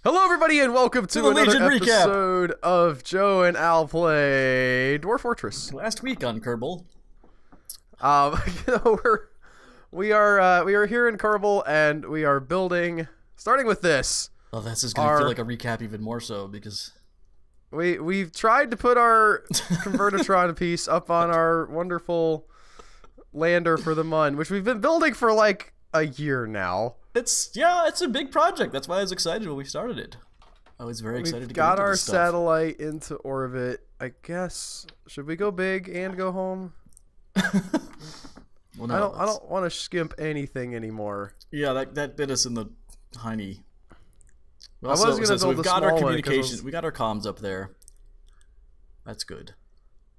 Hello, everybody, and welcome to the another Legion episode of Joe and Al Play Dwarf Fortress. Last week on Kerbal. We are here in Kerbal, and we are building. Starting with this. Oh, this is gonna feel like a recap even more so because we've tried to put our convertotron piece up on our wonderful lander for the Mun, which we've been building for like a year now. It's a big project. That's why I was excited when we started it. I was very excited to get into got our this stuff. satellite into orbit. I guess should we go big and go home? Well, no, I don't want to skimp anything anymore. Yeah, that bit us in the hiney. I was gonna build we've a got our small one, communication. We got our comms up there. That's good.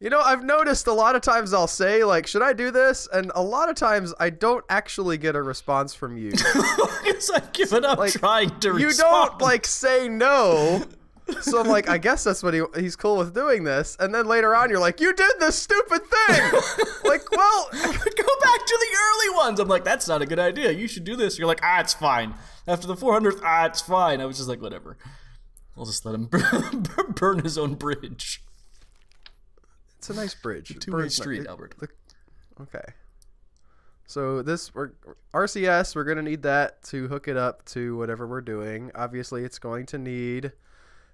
You know, I've noticed a lot of times I'll say, like, should I do this? And a lot of times I don't actually get a response from you. Because I've given up like, trying to respond. You don't, like, say no. So I'm like, I guess that's what he's cool with doing this. And then later on, you're like, you did this stupid thing. Like, well, go back to the early ones. I'm like, that's not a good idea. You should do this. You're like, it's fine. After the 400th, it's fine. I was just like, whatever. I'll just let him burn his own bridge. It's a nice bridge. Two-way street, Albert. Okay. So RCS, we're gonna need that to hook it up to whatever we're doing. Obviously, it's going to need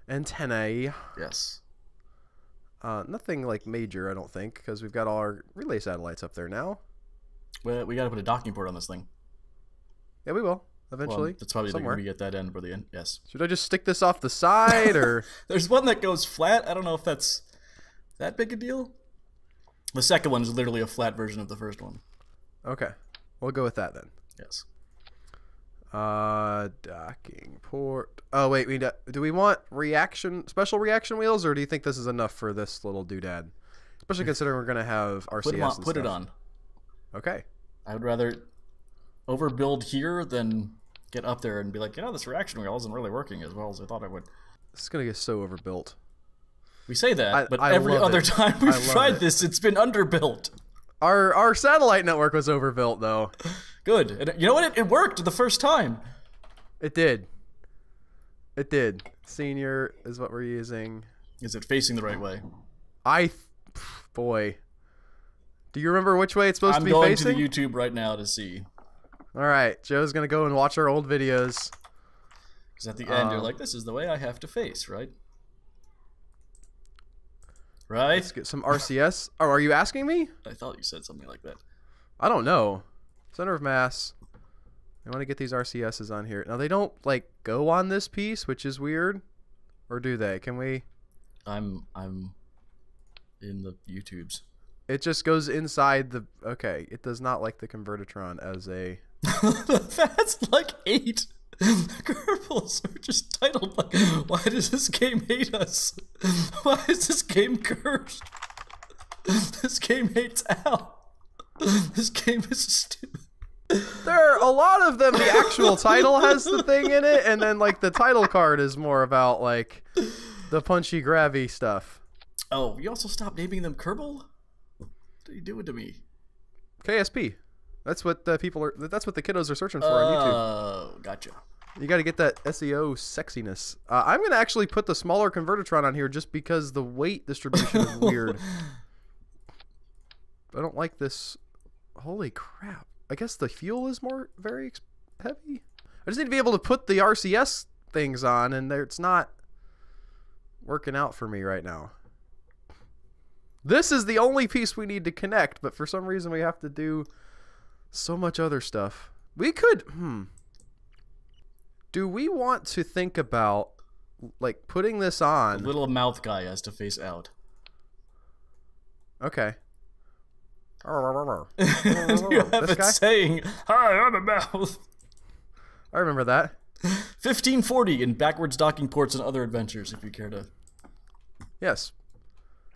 antennae. Yes. Nothing like major, I don't think, because we've got all our relay satellites up there now. Well, we gotta put a docking port on this thing. Yeah, we will eventually. Well, that's probably somewhere. We get that end for the end. Yes. Should I just stick this off the side, or? There's one that goes flat. I don't know if that's that big a deal. The second one is literally a flat version of the first one. Okay, we'll go with that then. Yes. Docking port. Oh wait, do we want special reaction wheels, or do you think this is enough for this little doodad? Especially considering we're gonna have RCS. Put it on. Okay. I would rather overbuild here than get up there and be like, this reaction wheel isn't really working as well as I thought it would. This is gonna get so overbuilt. We say that, but I every other time we've tried this, it's been underbuilt. Our satellite network was overbuilt, though. Good. And you know what? It worked the first time. It did. It did. Senior is what we're using. Is it facing the right way? Boy. Do you remember which way it's supposed to be facing? I'm going to the YouTube right now to see. All right. Joe's going to go and watch our old videos. Because at the end, you're like, this is the way I have to face, right? Right? Let's get some RCS. Oh, are you asking me? I thought you said something like that. I don't know. Center of mass. I want to get these RCSs on here. Now, they don't, like, go on this piece, which is weird. Or do they? Can we? I'm in the YouTubes. It just goes inside the... Okay. It does not like the convertotron as a... That's like 8. Kerbals are just titled like, why does this game hate us? Why is this game cursed? This game hates Al. This game is stupid. There are a lot of them. The actual title has the thing in it, and then like the title card is more about like the punchy grabby stuff. Oh, you also stopped naming them Kerbal? What are you doing to me? KSP. That's what the people are. That's what the kiddos are searching for on YouTube. Oh, gotcha. You got to get that SEO sexiness. I'm gonna actually put the smaller convertotron on here just because the weight distribution is weird. I don't like this. Holy crap! I guess the fuel is very heavy. I just need to be able to put the RCS things on, and it's not working out for me right now. This is the only piece we need to connect, but for some reason we have to do so much other stuff. We could, do we want to think about, like, putting this on? The little mouth guy has to face out. Okay. You have it saying, "Hi, I'm a mouth." I remember that. 1540 in backwards docking ports and other adventures, if you care to. Yes.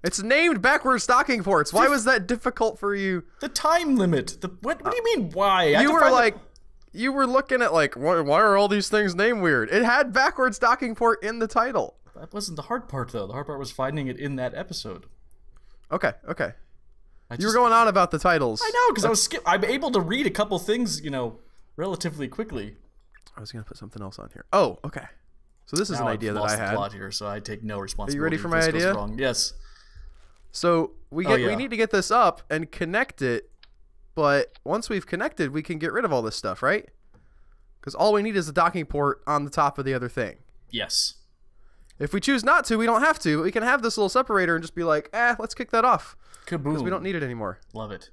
It's named backwards docking ports. Why was that difficult for you? The time limit. What do you mean, why? You were like... You were looking at like, why are all these things named weird? It had backwards docking port in the title. That wasn't the hard part, though. The hard part was finding it in that episode. Okay, okay. You were going on about the titles. I know, because I'm able to read a couple things, relatively quickly. I was going to put something else on here. Oh, okay. So this is an idea that I had. Plot here, so I take no responsibility. Are you ready for if my this goes idea? wrong. Yes. So we need to get this up and connect it, but once we've connected, we can get rid of all this stuff, right? Because all we need is a docking port on the top of the other thing. Yes. If we choose not to, we don't have to. But we can have this little separator and just be like, let's kick that off. Kaboom. Because we don't need it anymore. Love it.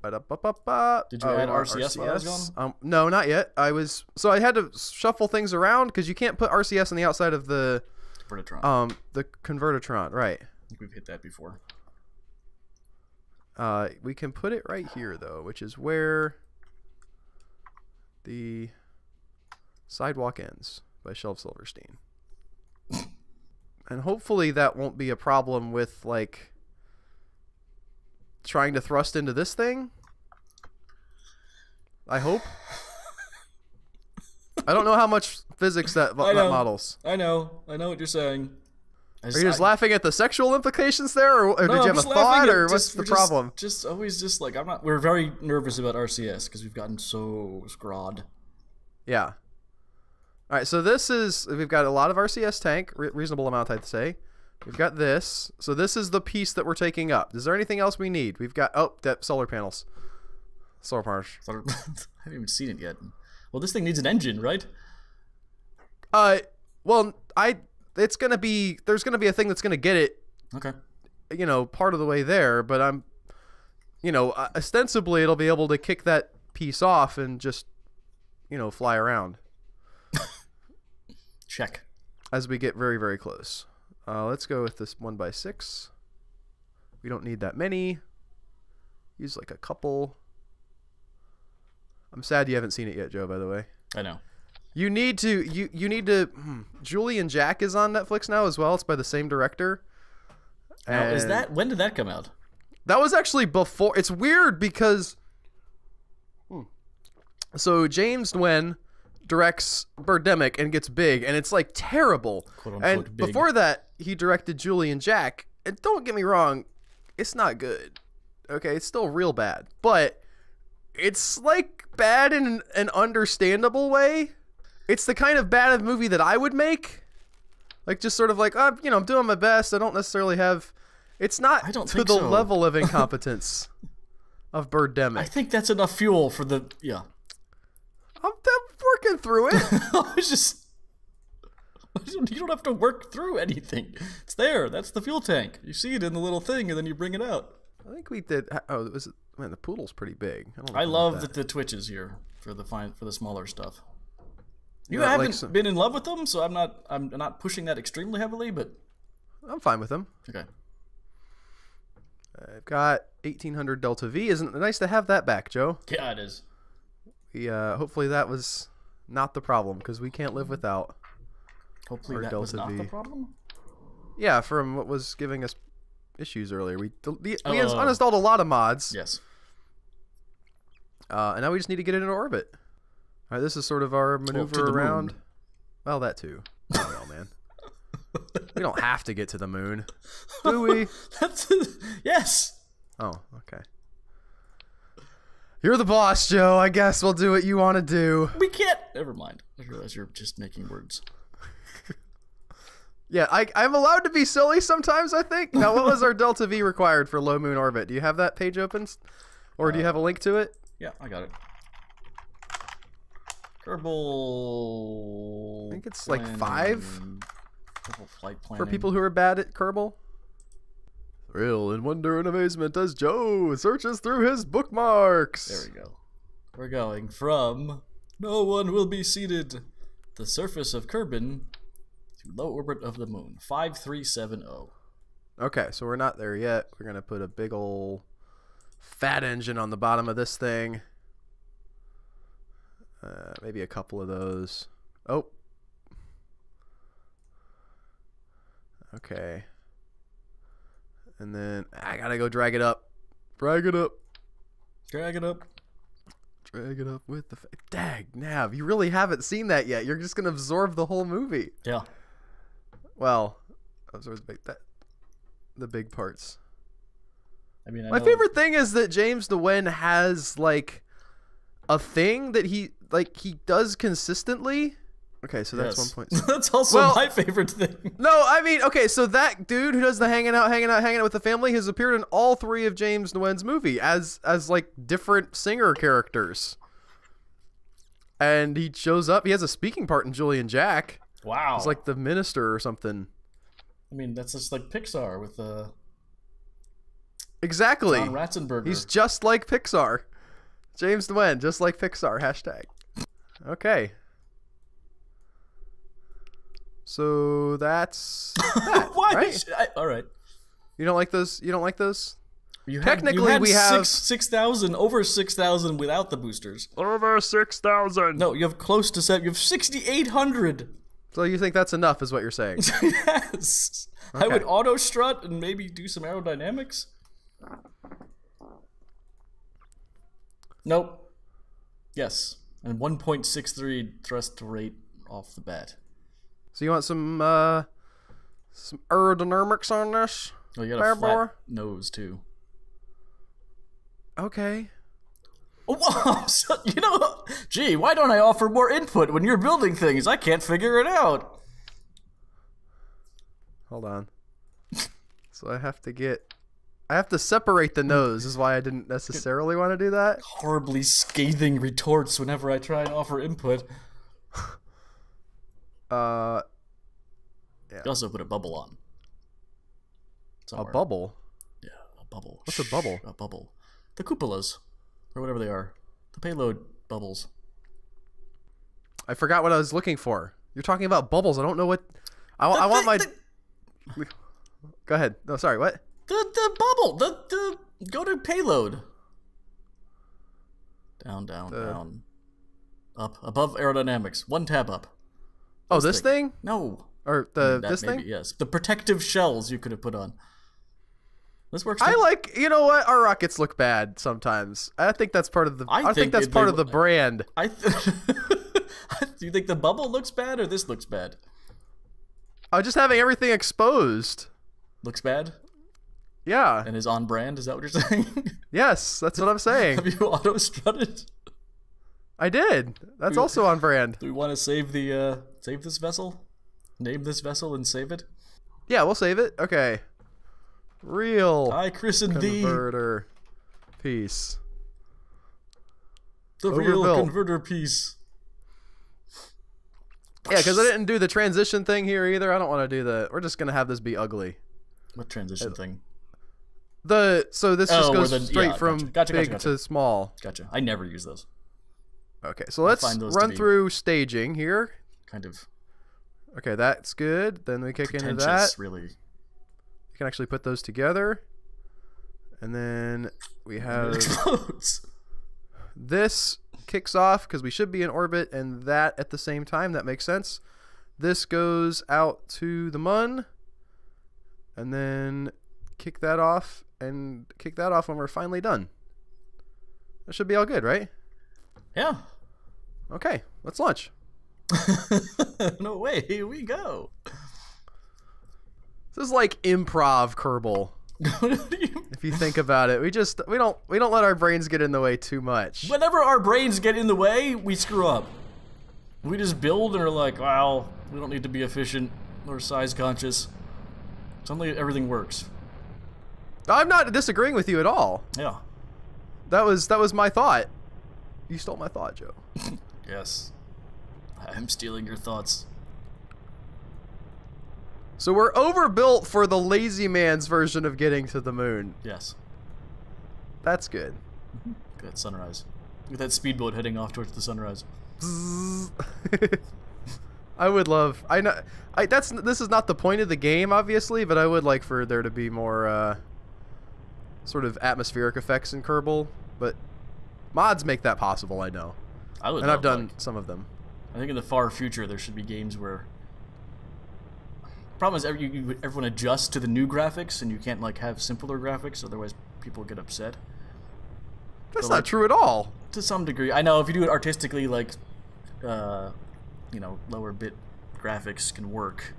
Did you add RCS while I was gone? No, not yet. So I had to shuffle things around because you can't put RCS on the outside of the Convertotron. The convertotron, right? I think we've hit that before. We can put it right here though, which is where the sidewalk ends by Shelf Silverstein. And hopefully that won't be a problem with like trying to thrust into this thing. I hope. I don't know how much physics that models. I know what you're saying. Are you just laughing at the sexual implications there, or did you have a thought, or what's the problem? Just always just like we're very nervous about RCS because we've gotten so scrawed. Yeah. All right, so we've got a lot of RCS tank, reasonable amount I'd say. We've got this. So this is the piece that we're taking up. Is there anything else we need? We've got that solar panels. Solar panels. I haven't even seen it yet. Well, this thing needs an engine, right? Well, there's gonna be a thing that's gonna get it. Okay. You know, part of the way there, but ostensibly it'll be able to kick that piece off and just, fly around. Check. As we get very, very close. Let's go with this 1x6. We don't need that many. Use like a couple. I'm sad you haven't seen it yet, Joe, by the way. I know. You need to Julie and Jack is on Netflix now as well. It's by the same director. Now, when did that come out? That was actually before. It's weird because so James Nguyen directs Birdemic and gets big, and it's like terrible. Quote, unquote, and big. Before that, he directed Julie and Jack, and don't get me wrong, it's not good. Okay, it's still real bad, but it's like bad in an understandable way. It's the kind of bad movie that I would make, like just sort of like, I'm doing my best. I don't necessarily have. It's not to the level of incompetence of Birdemic. I think that's enough fuel for the I'm working through it. It's just you don't have to work through anything. It's there. That's the fuel tank. You see it in the little thing, and then you bring it out. I think we did. Oh, man, the poodle's pretty big. I love the twitches here for the smaller stuff. You haven't been in love with them, so I'm not pushing that extremely heavily, but I'm fine with them. Okay. I've got 1800 Delta V. Isn't it nice to have that back, Joe? Yeah, it is. Hopefully that was not the problem, because we can't live without. Hopefully that was not the problem. Yeah, from what was giving us issues earlier, we uninstalled a lot of mods. Yes. And now we just need to get it into orbit. All right, this is sort of our maneuver around. Moon. Well, that too. Oh, well, man. We don't have to get to the moon, do we? Yes. Oh, okay. You're the boss, Joe. I guess we'll do what you want to do. We can't. Never mind. I realize you're just making words. Yeah, I'm allowed to be silly sometimes, I think. Now, what was our Delta V required for low moon orbit? Do you have that page open? Or do you have a link to it? Yeah, I got it. Kerbal. I think it's like 5 flight planning. for people who are bad at Kerbal. Thrill and wonder and amazement as Joe searches through his bookmarks. There we go. We're going from no one will be seated the surface of Kerbin to low orbit of the moon. 5370. Okay, so we're not there yet. We're gonna put a big ol' fat engine on the bottom of this thing. Maybe a couple of those. Oh. Okay. And then I gotta go drag it up. Drag it up. Drag it up. Drag it up with the... Dag, Nav, you really haven't seen that yet. You're just gonna absorb the whole movie. Yeah. Well, absorb the big parts. I mean, my favorite thing is that James Nguyen has like a thing that he does consistently, Okay, so that's Yes. 1 point. That's also Well, my favorite thing. No, I mean, okay, so that dude who does the hanging out with the family has appeared in all 3 of James Nguyen's movie as like different singer characters. And he shows up. He has a speaking part in Julian Jack. Wow. He's like the minister or something. I mean, that's just like Pixar with Exactly. John Ratzenberger. He's just like Pixar. James Nguyen, just like Pixar. Hashtag. Okay. So that's that, Why? right? All right. You don't like those? You don't like those? Technically, we have 6,000, over 6,000 without the boosters. over 6,000. No, you have close to 7. You have 6,800. So you think that's enough, is what you're saying? Yes. Okay. I would auto strut and maybe do some aerodynamics. Nope. Yes, and 1.63 thrust rate off the bat. So you want some aerodynamics on this? Oh, you got a flat nose too. Okay. Oh, so, you know, gee, why don't I offer more input when you're building things? I can't figure it out. Hold on. So I have to separate the nose, is why I didn't necessarily want to do that. Horribly scathing retorts whenever I try and offer input. Yeah. You also put a bubble on. Somewhere. A bubble? Yeah, a bubble. What's a bubble? A bubble. The cupolas. Or whatever they are. The payload bubbles. I forgot what I was looking for. You're talking about bubbles. I don't know what... I want my... Go ahead. No, sorry, what? The bubble. The go to payload. Down, down. Up. Above aerodynamics. 1 tab up. Oh, this thing? No. Or this thing? Yes. The protective shells you could have put on. This works. I like, you know what? Our rockets look bad sometimes. I think that's part of the. I think that's part of the brand. Do you think the bubble looks bad or this looks bad? Just having everything exposed. Looks bad? Yeah. And is on brand? Is that what you're saying? Yes, that's what I'm saying. Have you auto strutted? I did. That's also on brand. Do we want to save the save this vessel? Name this vessel and save it? Yeah, we'll save it. Okay. Real I christened thee converter piece. the real converter piece. Yeah, because I didn't do the transition thing here either. I don't want to do the. We're just gonna have this be ugly. What transition thing? So this just goes straight from gotcha. big to small. Gotcha. I never use those. Okay, so let's run through staging here. Kind of. Okay, that's good. Then we kick into that. Really. You can actually put those together. And then we have... It explodes. This kicks off because we should be in orbit, and that at the same time. That makes sense. This goes out to the mun. And then kick that off, and kick that off when we're finally done. That should be all good, right? Yeah. Okay, let's launch. No way, here we go. This is like improv Kerbal. If you think about it, we don't let our brains get in the way too much. Whenever our brains get in the way, we screw up. We just build and are like, wow, we don't need to be efficient or size conscious. Suddenly everything works. I'm not disagreeing with you at all. Yeah. That was my thought. You stole my thought, Joe. Yes. I'm stealing your thoughts. So we're overbuilt for the lazy man's version of getting to the moon. Yes. That's good. Look at that sunrise. Look at that speedboat heading off towards the sunrise. I would love. I know. This is not the point of the game, obviously, but I would like for there to be more sort of atmospheric effects in Kerbal. But mods make that possible. I know. And I've done some of them. I think in the far future there should be games where. Problem is everyone adjusts to the new graphics, and you can't like have simpler graphics, otherwise people get upset. That's not true at all. To some degree, I know if you do it artistically, like, you know, lower bit graphics can work.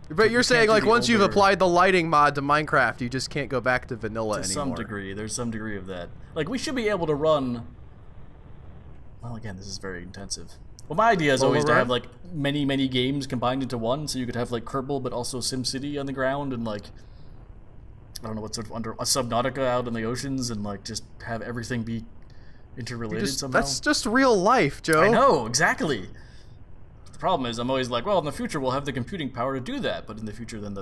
But you're saying like once you've applied the lighting mod to Minecraft, you just can't go back to vanilla anymore. To some degree, there's some degree of that. Like we should be able to run. Well, again, this is very intensive. Well, my idea is always to Run? have, like, many games combined into one, so you could have, like, Kerbal, but also SimCity on the ground, and, like, I don't know, what's under a Subnautica out in the oceans, and, like, just have everything be interrelated somehow. That's just real life, Joe. I know, exactly. The problem is, I'm always like, well, in the future we'll have the computing power to do that, but in the future then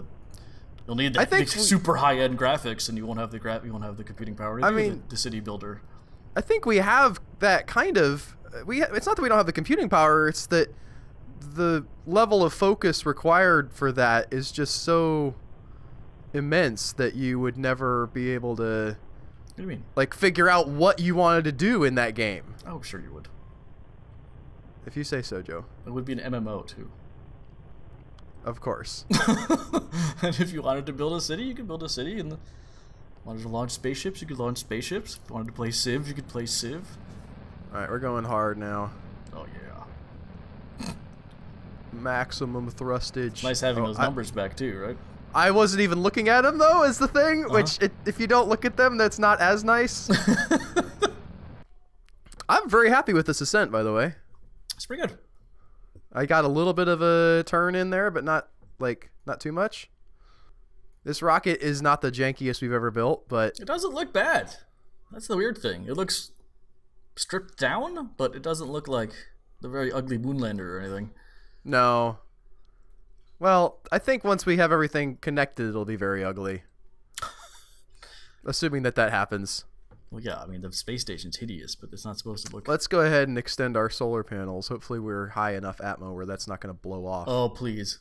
you'll need the super high-end graphics, and you won't have the computing power to do the city builder. I think we have that kind of. It's not that we don't have the computing power. It's that the level of focus required for that is just so immense that you would never be able to. What do you mean? Like, figure out what you wanted to do in that game. Oh, sure you would. If you say so, Joe. It would be an MMO too. Of course. And if you wanted to build a city, you could build a city, and wanted to launch spaceships, you could launch spaceships. If you wanted to play Civ, you could play Civ. Alright, we're going hard now. Oh yeah. Maximum thrustage. Nice having those numbers back too, right? I wasn't even looking at them though, is the thing. Which, if you don't look at them, that's not as nice. I'm very happy with this ascent, by the way. It's pretty good. I got a little bit of a turn in there, but not too much. This rocket is not the jankiest we've ever built, but it doesn't look bad. That's the weird thing. It looks stripped down, but it doesn't look like the very ugly Moonlander or anything. No. Well, I think once we have everything connected, it'll be very ugly. Assuming that happens. Well, yeah, I mean, the space station's hideous, but it's not supposed to look... Let's go ahead and extend our solar panels. Hopefully we're high enough atmo where that's not going to blow off. Oh, please.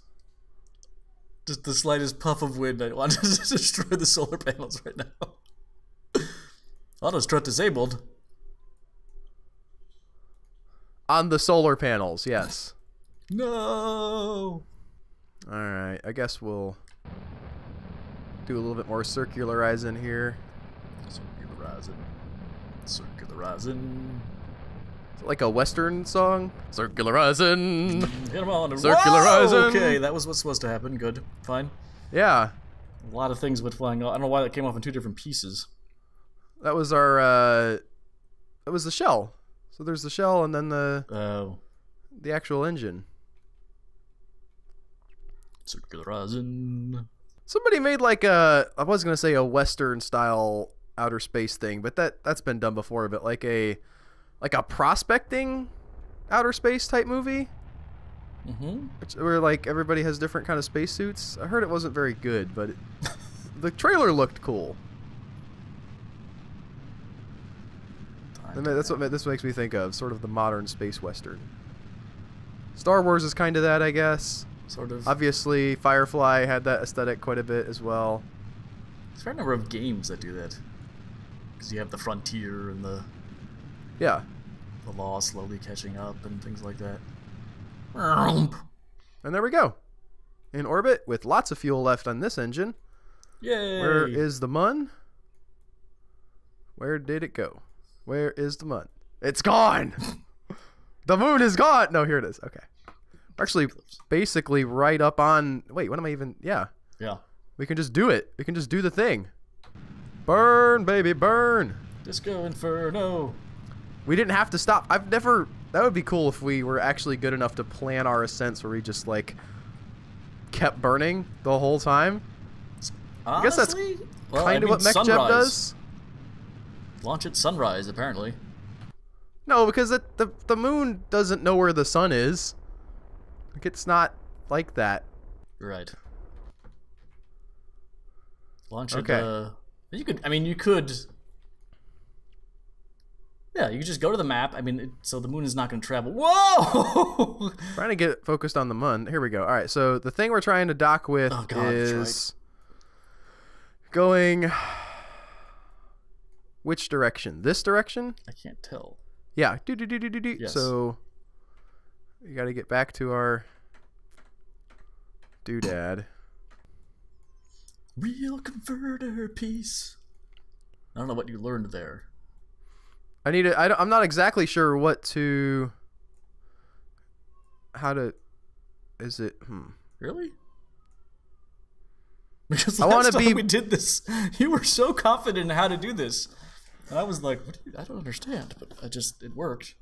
Just the slightest puff of wind, I want to destroy the solar panels right now. Auto strut disabled. On the solar panels, yes. No! Alright, I guess we'll do a little bit more circularizing here. Circularizing. Is it like a Western song? Circularizing. Hit 'em on. Circularizing. Whoa! Okay, that was what's supposed to happen. Good. Fine. Yeah. A lot of things went flying off. I don't know why that came off in 2 different pieces. That was our, that was the shell. So there's the shell and then the actual engine. Circularizing. Somebody made like I was going to say a Western style outer space thing, but that's been done before, but like a prospecting outer space type movie. Where like everybody has different kind of spacesuits. I heard it wasn't very good, but the trailer looked cool. That's what this makes me think of, sort of the modern space western. Star Wars is kind of that, I guess. Sort of. Obviously, Firefly had that aesthetic quite a bit as well. There's a fair number of games that do that. Because you have the frontier and the law slowly catching up and things like that. And there we go. In orbit with lots of fuel left on this engine. Yay! Where is the mun? Where did it go? Where is the mun? It's gone! The moon is gone! No, here it is. Okay. We're actually basically right up on... Wait, what am I even... Yeah. Yeah. We can just do it. We can just do the thing. Burn, baby, burn! Disco Inferno! We didn't have to stop. I've never... That would be cool if we were actually good enough to plan our ascents where we just, like, kept burning the whole time. Honestly, I guess that's kind of what MechJeb does. Launch at sunrise, apparently. No, because the moon doesn't know where the sun is. Like, it's not like that. You're right. Launch at you could... I mean, you could... Yeah, you could just go to the map. I mean, so the moon is not going to travel. Whoa! Trying to get focused on the moon. Here we go. All right, so the thing we're trying to dock with is going... Which direction? This direction? I can't tell. Yeah. Yes. So we got to get back to our doodad. Real converter piece. I don't know what you learned there. I need to... I'm not exactly sure what to... How to... Is it... Really? Because last time we did this, you were so confident in how to do this. And I was like, I don't understand, but it worked.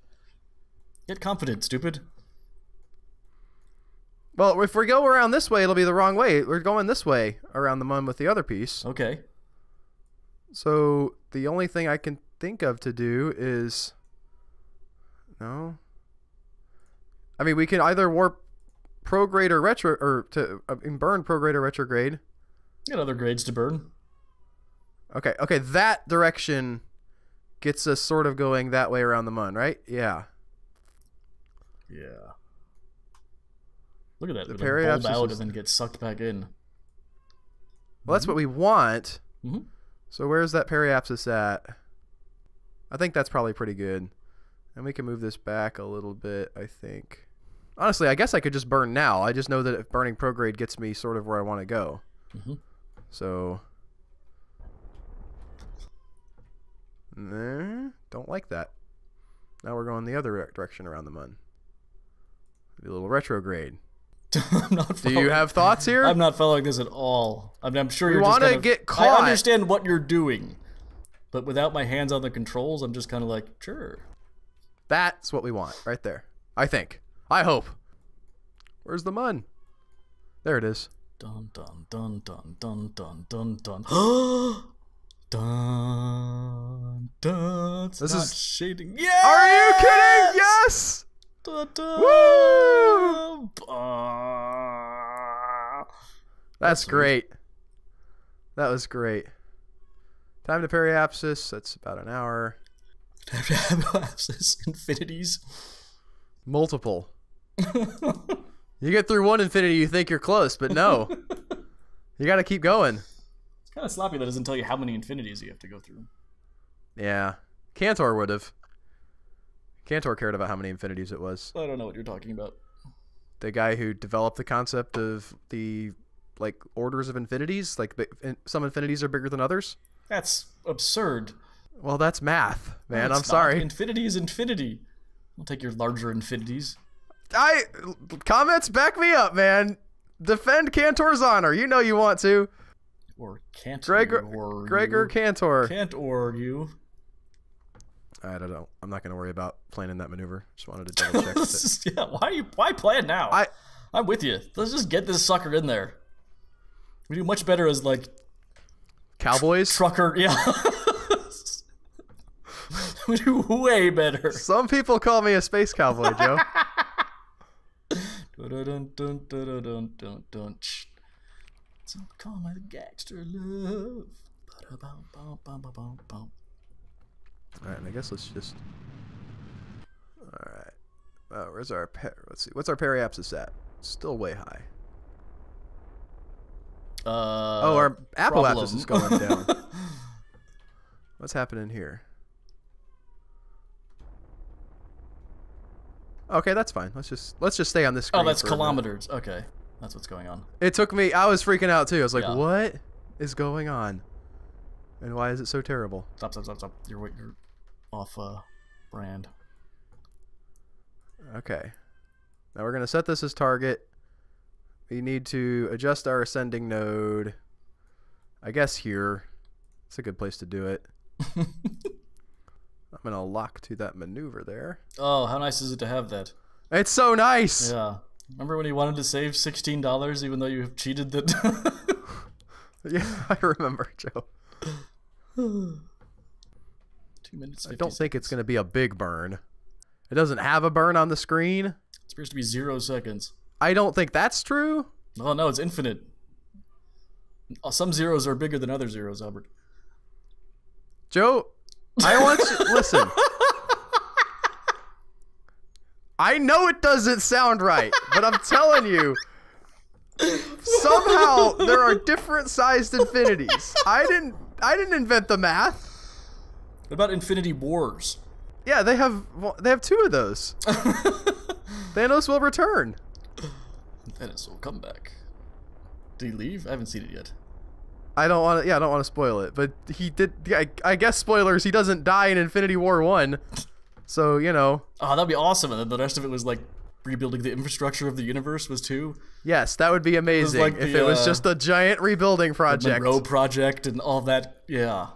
Get confident, stupid. Well, if we go around this way, it'll be the wrong way. We're going this way around the mun with the other piece. Okay. So the only thing I can think of to do is... No. I mean, we can either warp prograde or retro... Or to burn prograde or retrograde. Got other grades to burn. Okay, okay, that direction gets us sort of going that way around the mun, right? Yeah. Yeah. Look at that. The It like bulb out periapsis and then get sucked back in. Well, that's what we want. Mm-hmm. So where's that periapsis at? I think that's probably pretty good. And we can move this back a little bit, I think. Honestly, I guess I could just burn now. I just know that if burning prograde gets me sort of where I want to go. Mm-hmm. So... Nah, don't like that. Now we're going the other direction around the mun. A little retrograde. I'm not Do you have thoughts here? I'm not following this at all. I'm sure you're just want to get caught. I understand what you're doing, but without my hands on the controls, I'm just kind of like, sure. That's what we want right there. I think. I hope. Where's the mun? There it is. Dun dun dun dun dun dun dun dun. Dun dun. This is shading. Yeah. Are you kidding? Yes. Dun, dun. Woo! That's great. That was great. Time to periapsis. That's about an hour. Periapsis infinities. Multiple. You get through one infinity, you think you're close, but no. You got to keep going. It's kind of sloppy that doesn't tell you how many infinities you have to go through. Yeah. Cantor would have. Cantor cared about how many infinities it was. I don't know what you're talking about. The guy who developed the concept of the orders of infinities, like some infinities are bigger than others. That's absurd. Well, that's math, man. No, I'm sorry. Infinity is infinity. I'll take your larger infinities. Comments back me up, man. Defend Cantor's honor. You know you want to. Or can't Gregor Cantor. Can't or you. I don't know. I'm not going to worry about planning that maneuver. Just wanted to double check with it. Yeah, why plan now? I'm with you. Let's just get this sucker in there. We do much better as like cowboys. Trucker, yeah. We do way better. Some people call me a space cowboy, Joe. Some call my gangster love. Alright, and I guess let's just... Alright. Where's our... Let's see. What's our periapsis at? Still way high. Oh, our apoapsis is going down. What's happening here? Okay, that's fine. Let's just stay on this screen. Oh, that's kilometers. Okay. That's what's going on. It took me... I was freaking out, too. I was like, what is going on? And why is it so terrible? Stop. You're off brand. Okay. Now we're going to set this as target. We need to adjust our ascending node. I guess here. It's a good place to do it. I'm going to lock to that maneuver there. Oh, how nice is it to have that? It's so nice! Yeah. Remember when you wanted to save $16 even though you have cheated that? Yeah, I remember, Joe. 2 minutes 50 I don't think it's going to be a big burn. It doesn't have a burn on the screen. It appears to be 0 seconds. I don't think that's true. Oh, no, it's infinite. Some zeros are bigger than other zeros, Albert. Joe, I want you... Listen. I know it doesn't sound right, but I'm telling you, somehow there are different sized infinities. I didn't invent the math. What about Infinity Wars? Yeah, they have 2 of those. Thanos will return. Thanos will come back. Did he leave? I haven't seen it yet. I don't want to spoil it, but he did. I guess spoilers. He doesn't die in Infinity War 1. So, you know. Oh, that'd be awesome. And then the rest of it was like rebuilding the infrastructure of the universe was too. Yes, that would be amazing if it was just a giant rebuilding project. The Monroe project and all that. Yeah.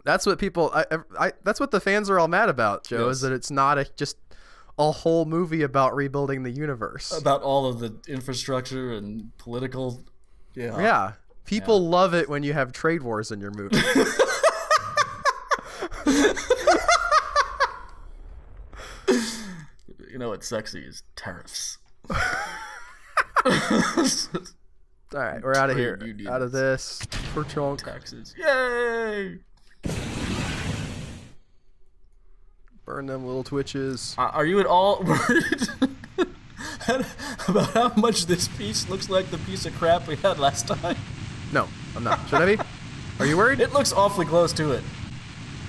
That's what people. That's what the fans are all mad about, Joe. Yes. Is that it's not just a whole movie about rebuilding the universe. About all of the infrastructure and political. Yeah. Yeah. People love it when you have trade wars in your movie. You know what's sexy is tariffs. All right, we're out of here. Out of this. For chunk. Taxes. Yay! Burn them little twitches. Are you at all worried about how much this piece looks like the piece of crap we had last time? No, I'm not. Should I be? Are you worried? It looks awfully close to it.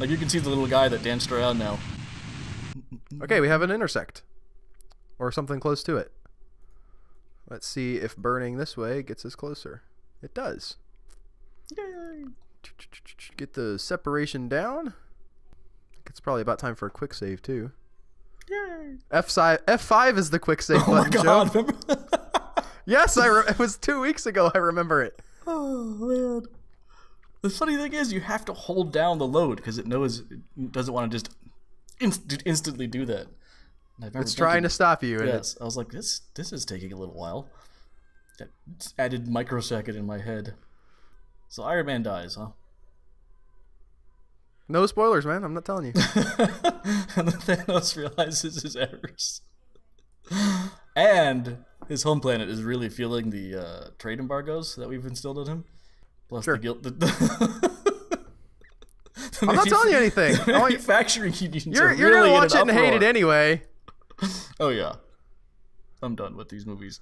Like you can see the little guy that danced around now. Okay, we have an intersect. Or something close to it. Let's see if burning this way gets us closer. It does. Yay. Get the separation down. I think it's probably about time for a quick save too. Yay. F5 is the quick save Oh button, my god, Joe. Yes, it was 2 weeks ago. I remember it. Oh man. The funny thing is, you have to hold down the load because it knows it doesn't want to just instantly do that. It's trying to stop you. Yes, I was like, this is taking a little while. That added microsecond in my head. So Iron Man dies, huh? No spoilers, man. I'm not telling you. And then Thanos realizes his errors. And his home planet is really feeling the trade embargoes that we've instilled in him. Plus Sure. the guilt. I'm not telling you anything. Manufacturing unions You're really gonna watch it and hate it uproar. anyway. Oh yeah, I'm done with these movies.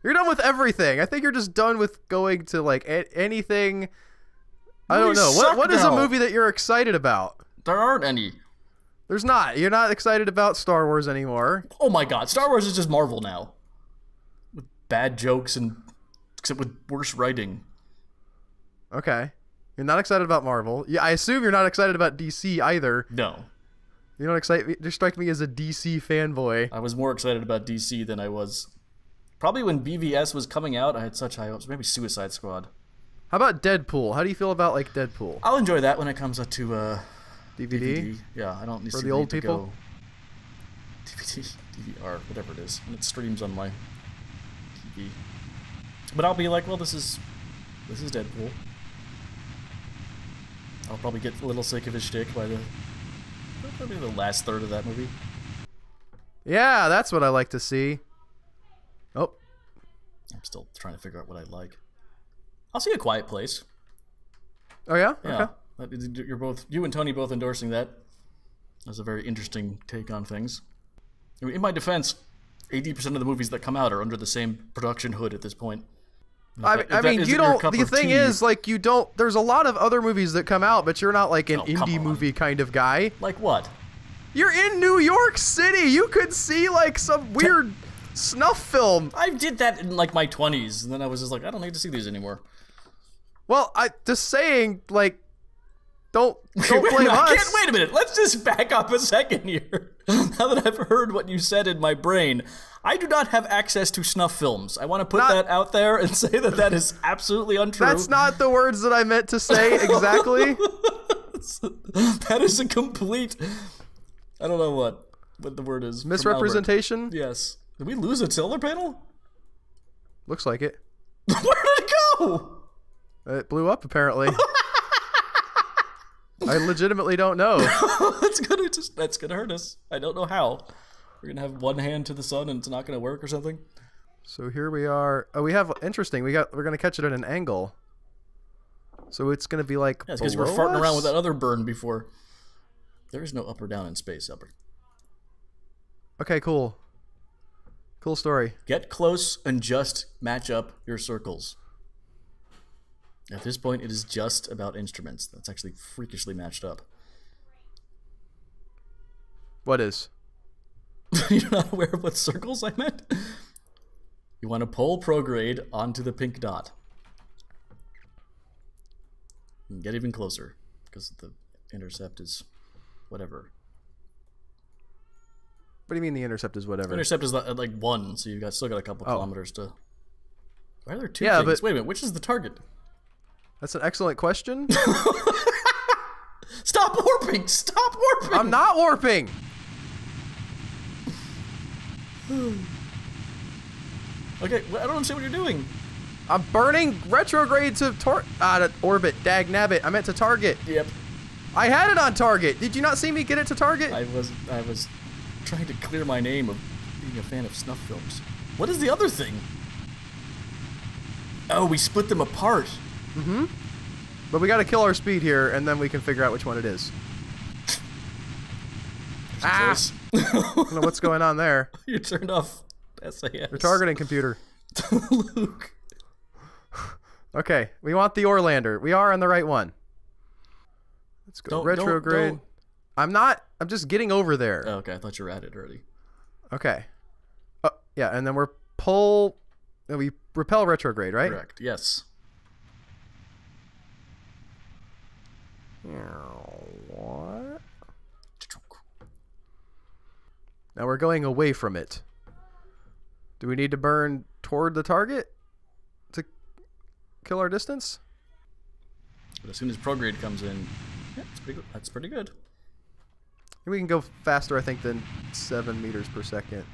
You're done with everything. I think you're just done with going to like anything. I don't know. What is a movie that you're excited about? There aren't any. There's not. You're not excited about Star Wars anymore. Oh my god, Star Wars is just Marvel now. With bad jokes and except with worse writing. Okay. You're not excited about Marvel. Yeah, I assume you're not excited about DC either. No. You don't strike me as a DC fanboy. I was more excited about DC than I was. Probably when BVS was coming out, I had such high hopes. Maybe Suicide Squad. How about Deadpool? How do you feel about like Deadpool? I'll enjoy that when it comes up to DVD? Yeah, I don't need For to the old to people? go DVD, DVR, whatever it is, and it streams on my TV. But I'll be like, well, this is Deadpool. I'll probably get a little sick of his shtick by probably the last third of that movie. Yeah, that's what I like to see. Oh. I'm still trying to figure out what I like. I'll see A Quiet Place. Oh yeah? Yeah. Okay. You and Tony both endorsing that. That's a very interesting take on things. I mean, in my defense, 80% of the movies that come out are under the same production hood at this point. I mean, you don't. The thing is, like, you don't. There's a lot of other movies that come out, but you're not like an indie movie kind of guy. Like what? You're in New York City. You could see like some weird snuff film. I did that in like my 20s, and then I was just like, I don't need to see these anymore. Well, I just saying, like, don't blame us. Wait a minute. Let's just back up a second here. Now that I've heard what you said in my brain, I do not have access to snuff films. I want to put that out there and say that is absolutely untrue. That's not the words that I meant to say exactly. That is a complete... I don't know what the word is. Misrepresentation? Yes. Did we lose a solar panel? Looks like it. Where did it go? It blew up, apparently. I legitimately don't know. That's gonna hurt us. I don't know how. We're gonna have one hand to the sun and it's not gonna work or something. So here we are. Oh, we have interesting. We're gonna catch it at an angle. So it's gonna be like. Yeah, because we're farting around with that other burn before. There is no up or down in space, Albert. Okay, cool. Cool story. Get close and just match up your circles. At this point, it is just about instruments. That's actually freakishly matched up. What is? You're not aware of what circles I meant? You want to pull prograde onto the pink dot. And get even closer, because the intercept is whatever. What do you mean the intercept is whatever? Intercept is like 1, so you've still got a couple kilometers to... Why are there 2 things? But... Wait a minute, which is the target? That's an excellent question. Stop warping! Stop warping! I'm not warping! Okay, well, I don't understand what you're doing. I'm burning retrograde to orbit. Dag nabbit. I meant to target. Yep. I had it on target. Did you not see me get it to target? I was trying to clear my name of being a fan of snuff films. What is the other thing? Oh, we split them apart. Mm-hmm. But we got to kill our speed here, and then we can figure out which one it is. I don't know what's going on there. You turned off SAS. Your targeting computer. Luke. Okay, we want the Orlander. We are on the right one. Let's go retrograde. Don't. I'm just getting over there. Oh, okay, I thought you were at it already. Okay. Yeah, and then we repel retrograde, right? Correct, yes. What? Now we're going away from it. Do we need to burn toward the target to kill our distance? But as soon as prograde comes in, yeah, that's pretty good. We can go faster, I think, than 7 meters per second.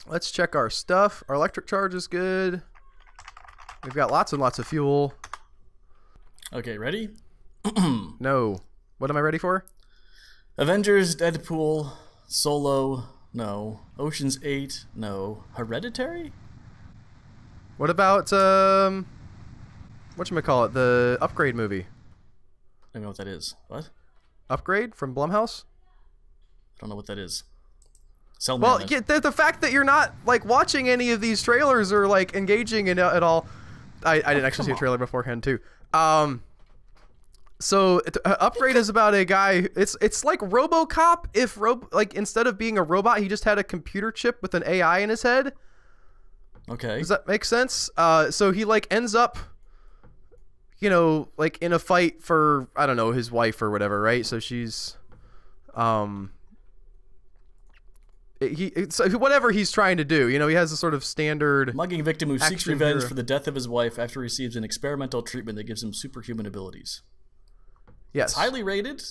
Let's check our stuff. Our electric charge is good. We've got lots and lots of fuel. Okay, ready? No. What am I ready for? Avengers, Deadpool, Solo, no. Ocean's 8, no. Hereditary? What about, whatchamacallit, the Upgrade movie? I don't know what that is. What? Upgrade from Blumhouse? I don't know what that is. Sell me well, on it. Yeah, the fact that you're not, like, watching any of these trailers or, like, engaging in it at all. I didn't actually see a trailer beforehand, too. So Upgrade is about a guy. It's like RoboCop if instead of being a robot, he just had a computer chip with an AI in his head. Okay. Does that make sense? So he like ends up, you know, like in a fight for I don't know his wife or whatever, right? So she's, whatever he's trying to do, you know, he has a sort of standard mugging victim who seeks revenge hero for the death of his wife after he receives an experimental treatment that gives him superhuman abilities. Yes. It's highly rated?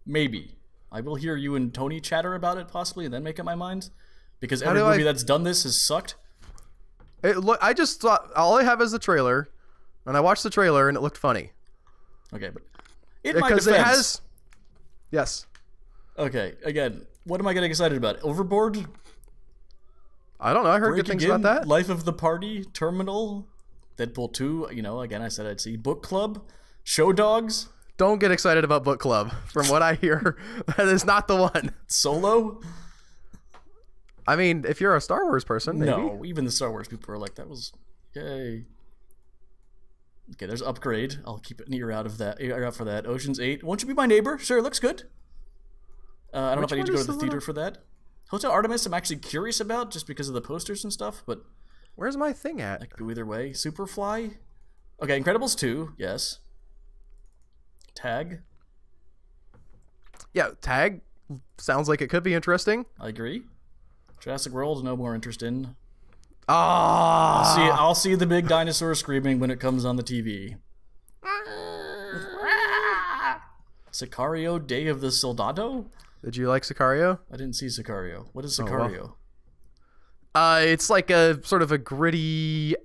Maybe. I will hear you and Tony chatter about it possibly and then make up my mind. Because every movie that's done this has sucked. I just thought, all I have is the trailer, and I watched the trailer and it looked funny. Okay, but in my defense... Because it has... Yes. Okay, again, what am I getting excited about? Overboard? I don't know, I heard good things about that. Life of the Party, Terminal, Deadpool 2, you know, again, I said I'd see. Book Club, Show Dogs. Don't get excited about Book Club. From what I hear, that is not the one. Solo? I mean, if you're a Star Wars person, maybe. No, even the Star Wars people are like, that was, yay. Okay, there's Upgrade. I'll keep an ear out for that. Ocean's 8. Won't you be my neighbor? Sure, looks good. I don't know if I need to go to the theater for that. Hotel Artemis, I'm actually curious about just because of the posters and stuff, but... Where's my thing at? That could go either way. Superfly? Okay, Incredibles 2, yes. Tag? Yeah, Tag sounds like it could be interesting. I agree. Jurassic World, no more interest in. Ah! I'll see the big dinosaur screaming when it comes on the TV. Sicario, Day of the Soldado? Did you like Sicario? I didn't see Sicario. What is Sicario? It's like a sort of a gritty,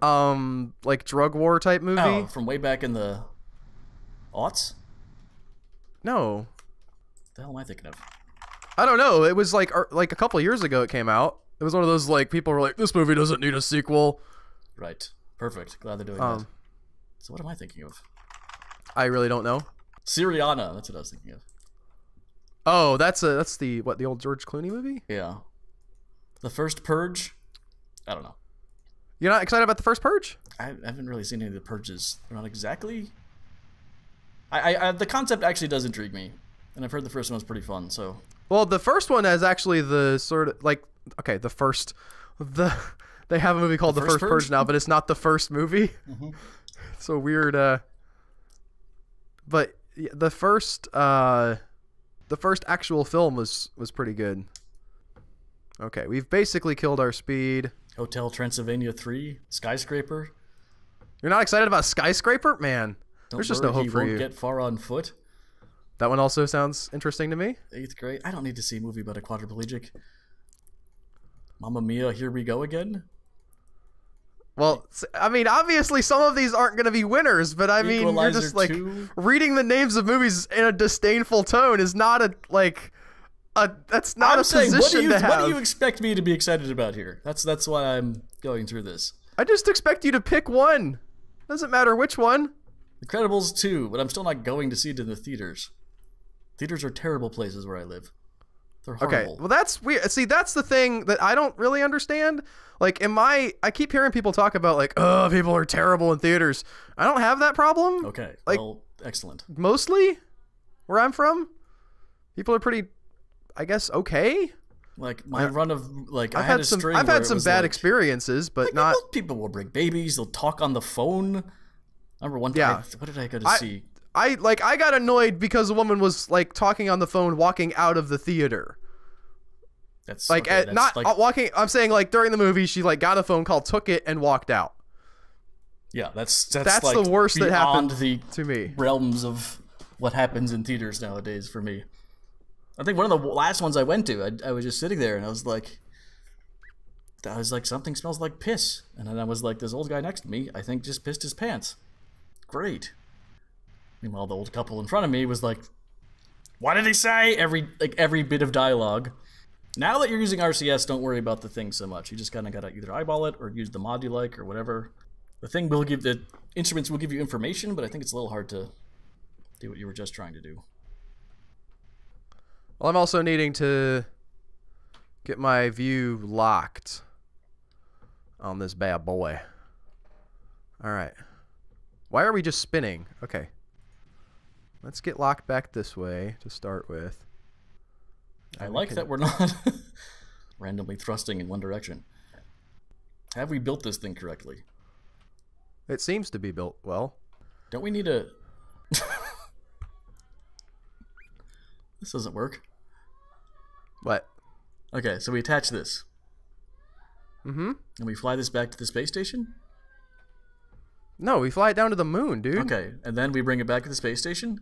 like drug war type movie. Oh, from way back in the aughts? No. What the hell am I thinking of? I don't know. It was like a couple of years ago it came out. It was one of those like people were like, this movie doesn't need a sequel. Right. Perfect. Glad they're doing that. So what am I thinking of? I really don't know. Syriana. That's what I was thinking of. Oh, that's the old George Clooney movie? Yeah. The First Purge? I don't know. You're not excited about the First Purge? I haven't really seen any of the Purges. They're not exactly... the concept actually does intrigue me. And I've heard the first one was pretty fun, so... Well, the first one is actually the sort of, like... Okay, they have a movie called The First Purge now, but it's not the first movie. Mm-hmm. It's so weird, But the first actual film was pretty good. Okay, we've basically killed our speed. Hotel Transylvania 3, Skyscraper. You're not excited about Skyscraper? Man, there's just no hope for you. Won't get far on foot. That one also sounds interesting to me. 8th grade. I don't need to see a movie about a quadriplegic. Mamma Mia, here we go again. Well, I mean, obviously some of these aren't going to be winners, but I mean, you're just like 2. reading the names of movies in a disdainful tone is not that's not a position to have. What do you expect me to be excited about here? That's why I'm going through this. I just expect you to pick one. Doesn't matter which one. Incredibles 2, but I'm still not going to see it in the theaters. Theaters are terrible places where I live. They're horrible. Okay, well that's weird. See, that's the thing that I don't really understand. Like I keep hearing people talk about like, oh, people are terrible in theaters. I don't have that problem. Okay, like, well, excellent. Mostly, where I'm from, people are pretty, I guess, okay. Like my run of like, I've had some bad experiences, but not. People will bring babies. They'll talk on the phone. I remember one time. Yeah. What did I go to see? I got annoyed because a woman was like talking on the phone walking out of the theater. That's like okay, that's not like, walking. I'm saying like during the movie, she like got a phone call, took it, and walked out. Yeah, that's like the worst that happened to me. Realms of what happens in theaters nowadays for me. I think one of the last ones I went to, I was just sitting there and I was like, something smells like piss, and then I was like, this old guy next to me, I think, just pissed his pants. Great. Meanwhile, the old couple in front of me was like, what did he say? Every bit of dialogue. Now that you're using RCS, don't worry about the thing so much. You just kind of gotta either eyeball it or use the mod you like or whatever. The instruments will give you information, but I think it's a little hard to do what you were just trying to do. Well, I'm also needing to get my view locked on this bad boy. All right. Why are we just spinning? Okay. Let's get locked back this way to start with. I like that we're not randomly thrusting in one direction. Have we built this thing correctly? It seems to be built well. Don't we need a... This doesn't work. What? Okay, so we attach this. Mm-hmm. And we fly this back to the space station? No, we fly it down to the moon, dude. Okay, and then we bring it back to the space station?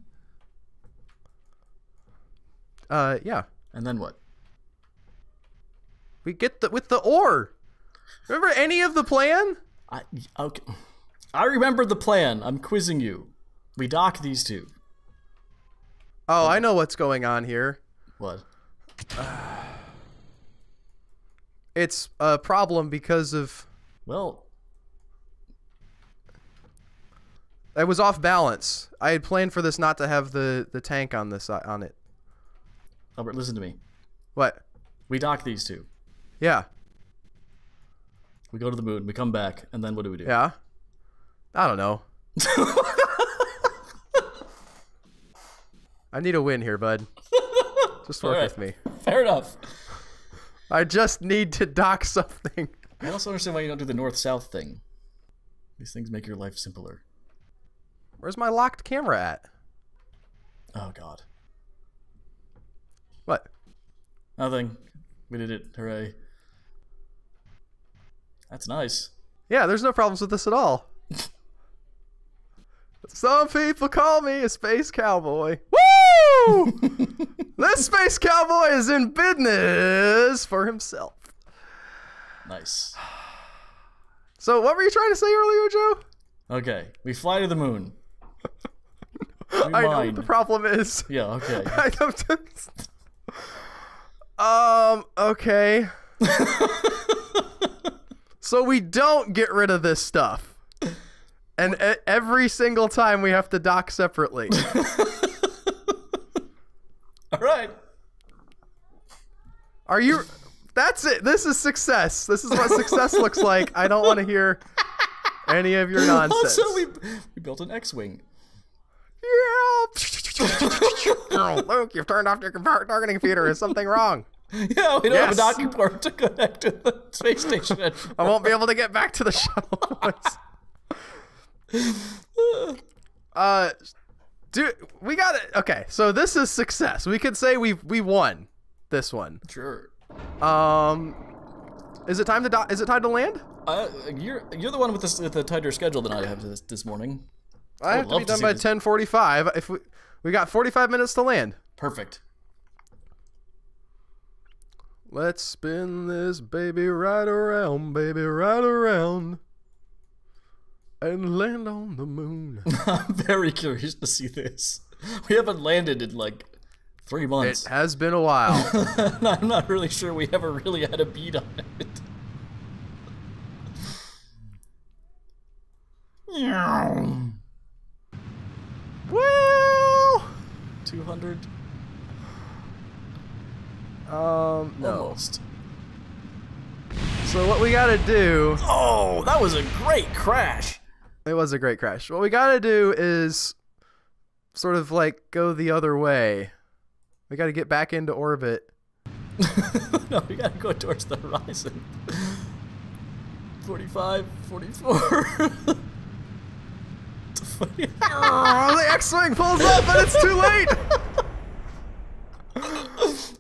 Yeah. And then what? We get with the ore. Remember any of the plan? Okay. I remember the plan. I'm quizzing you. We dock these two. Oh, I know what's going on here. What? It's a problem because of... Well... I was off balance. I had planned for this not to have the tank on it. Albert, listen to me. What? We dock these two. Yeah. We go to the moon, we come back, and then what do we do? Yeah. I don't know. I need a win here, bud. Just work with me. Fair enough. I just need to dock something. I also understand why you don't do the north-south thing. These things make your life simpler. Where's my locked camera at? Oh, God. What? Nothing. We did it. Hooray. That's nice. Yeah, there's no problems with this at all. Some people call me a space cowboy. Woo! This space cowboy is in business for himself. Nice. So what were you trying to say earlier, Joe? Okay, we fly to the moon. I know what the problem is. Yeah, okay. Okay. So we don't get rid of this stuff. And every single time we have to dock separately. All right. Are you... That's it. This is success. This is what success looks like. I don't want to hear any of your nonsense. Also, we built an X-Wing. Yeah. Oh, Luke, you've turned off your targeting computer. Is something wrong? Yeah, we don't have a docking port to connect to the space station anymore. I won't be able to get back to the shuttle. Dude, we got it. Okay, so this is success. We could say we won this one. Sure. Is it time to Is it time to land? You're the one with the tighter schedule than I have this morning. I have to be done by 10:45. We got 45 minutes to land. Perfect. Let's spin this baby right around, and land on the moon. I'm very curious to see this. We haven't landed in like 3 months. It has been a while. I'm not really sure we ever really had a beat on it. Well, 200. no. Almost. So what we gotta do... Oh, that was a great crash. It was a great crash. What we gotta do is sort of like go the other way. We gotta get back into orbit. No, we gotta go towards the horizon. 45, 44. Oh, the X-Wing pulls up, but it's too late!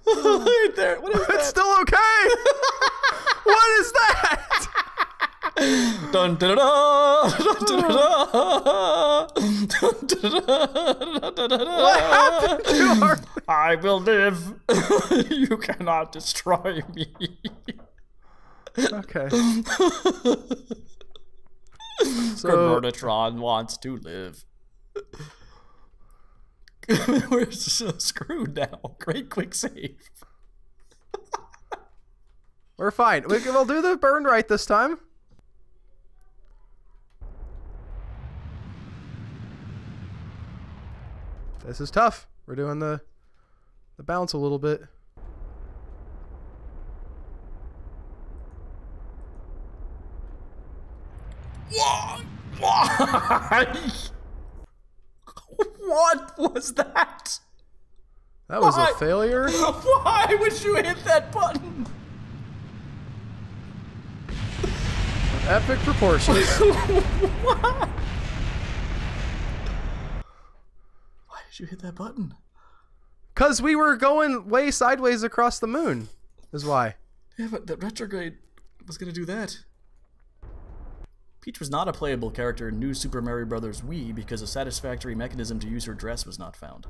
Right there. What is It's that? still okay! What is that? Dun, dun, dun, dun, dun, dun, dun, dun, dun. What happened to our... I will live. You cannot destroy me. Okay. So, Convertotron wants to live. We're so screwed now. Great quick save. we're fine. We'll do the burn right this time. This is tough. We're doing the bounce a little bit. Why? What was that? That was Why? a failure. Why would you hit that button? Epic proportions. Why? Why did you hit that button? Because we were going way sideways across the moon, is why. Yeah, but the retrograde was gonna do that. Peach was not a playable character in New Super Mario Bros. Wii because a satisfactory mechanism to use her dress was not found.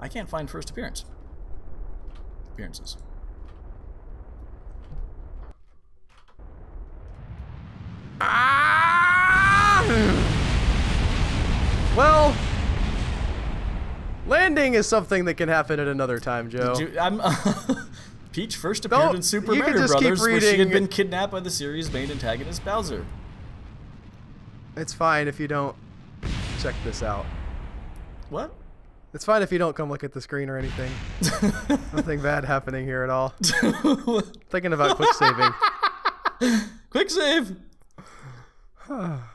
I can't find first appearances. Well, landing is something that can happen at another time, Joe. Peach first appeared in Super Mario Bros. Where she had been kidnapped by the series' main antagonist, Bowser. It's fine if you don't check this out. What? It's fine if you don't come look at the screen or anything. Nothing bad happening here at all. Thinking about quick saving. Quick save!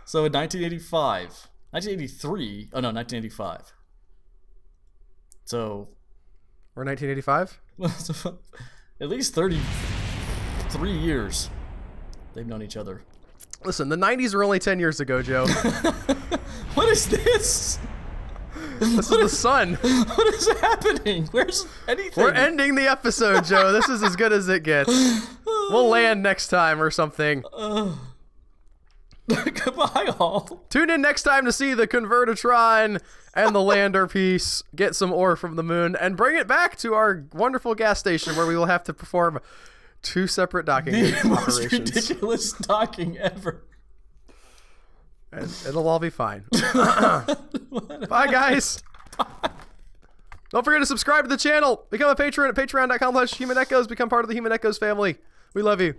So in 1983, oh no, 1985. So... We're 1985? At least 33 years they've known each other. Listen, the 90s were only 10 years ago, Joe. What is this? This is the sun. What is happening? Where's anything? We're ending the episode, Joe. This is as good as it gets. We'll land next time or something. Goodbye, all. Tune in next time to see the Convert-o-tron and the lander piece, get some ore from the moon, and bring it back to our wonderful gas station where we will have to perform 2 separate docking The most operations. ridiculous docking ever. And it'll all be fine. Bye, guys. Don't forget to subscribe to the channel. Become a patron at patreon.com/humanechoes. Become part of the Human Echoes family. We love you.